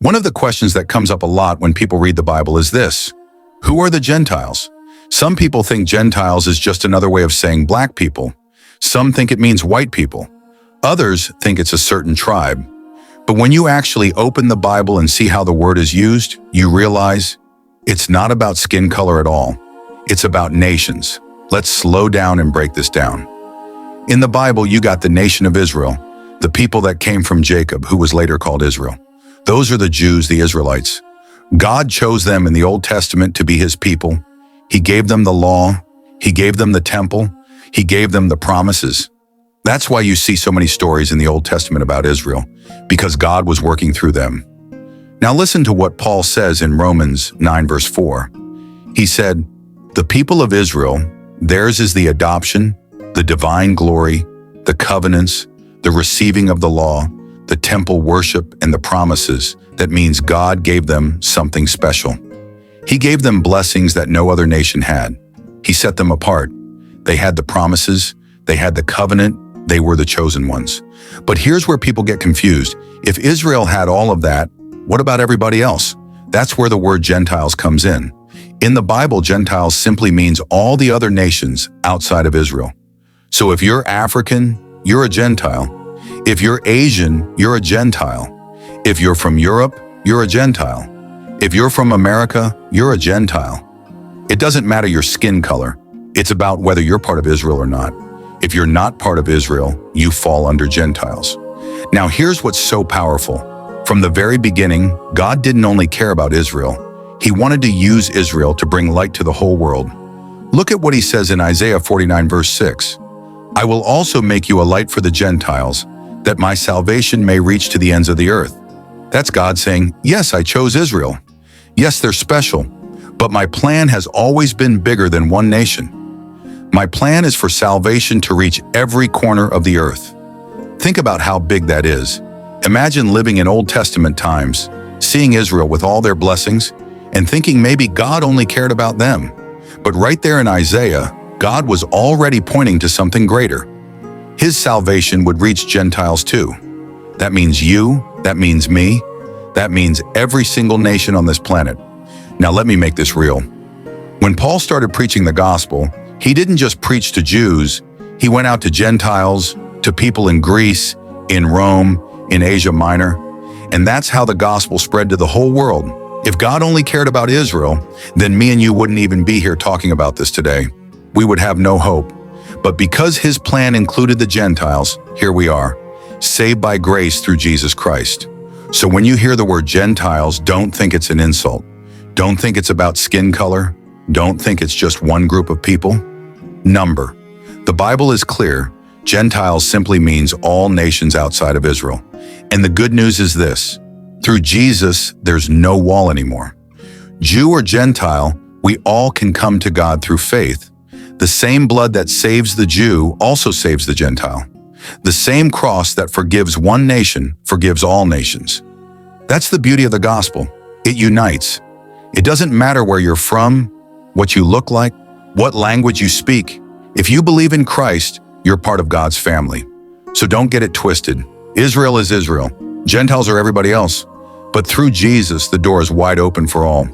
One of the questions that comes up a lot when people read the Bible is this: who are the Gentiles? Some people think Gentiles is just another way of saying black people. Some think it means white people. Others think it's a certain tribe. But when you actually open the Bible and see how the word is used, you realize it's not about skin color at all. It's about nations. Let's slow down and break this down. In the Bible, you got the nation of Israel, the people that came from Jacob, who was later called Israel. Those are the Jews, the Israelites. God chose them in the Old Testament to be his people. He gave them the law. He gave them the temple. He gave them the promises. That's why you see so many stories in the Old Testament about Israel, because God was working through them. Now listen to what Paul says in Romans 9 verse 4. He said, "The people of Israel, theirs is the adoption, the divine glory, the covenants, the receiving of the law, the temple worship, and the promises." That means God gave them something special. He gave them blessings that no other nation had. He set them apart. They had the promises, they had the covenant, they were the chosen ones. But here's where people get confused. If Israel had all of that, what about everybody else? That's where the word Gentiles comes in. In the Bible, Gentiles simply means all the other nations outside of Israel. So if you're African, you're a Gentile. If you're Asian, you're a Gentile. If you're from Europe, you're a Gentile. If you're from America, you're a Gentile. It doesn't matter your skin color. It's about whether you're part of Israel or not. If you're not part of Israel, you fall under Gentiles. Now here's what's so powerful. From the very beginning, God didn't only care about Israel. He wanted to use Israel to bring light to the whole world. Look at what he says in Isaiah 49 verse 6. "I will also make you a light for the Gentiles, that my salvation may reach to the ends of the earth." That's God saying, yes, I chose Israel. Yes, they're special, but my plan has always been bigger than one nation. My plan is for salvation to reach every corner of the earth. Think about how big that is. Imagine living in Old Testament times, seeing Israel with all their blessings, and thinking maybe God only cared about them. But right there in Isaiah, God was already pointing to something greater. His salvation would reach Gentiles too. That means you, that means me, that means every single nation on this planet. Now let me make this real. When Paul started preaching the gospel, he didn't just preach to Jews, he went out to Gentiles, to people in Greece, in Rome, in Asia Minor, and that's how the gospel spread to the whole world. If God only cared about Israel, then me and you wouldn't even be here talking about this today. We would have no hope. But because his plan included the Gentiles, here we are, saved by grace through Jesus Christ. So when you hear the word Gentiles, don't think it's an insult. Don't think it's about skin color. Don't think it's just one group of people. Number. The Bible is clear. Gentiles simply means all nations outside of Israel. And the good news is this: through Jesus, there's no wall anymore. Jew or Gentile, we all can come to God through faith. The same blood that saves the Jew also saves the Gentile. The same cross that forgives one nation forgives all nations. That's the beauty of the gospel. It unites. It doesn't matter where you're from, what you look like, what language you speak. If you believe in Christ, you're part of God's family. So don't get it twisted. Israel is Israel. Gentiles are everybody else. But through Jesus, the door is wide open for all.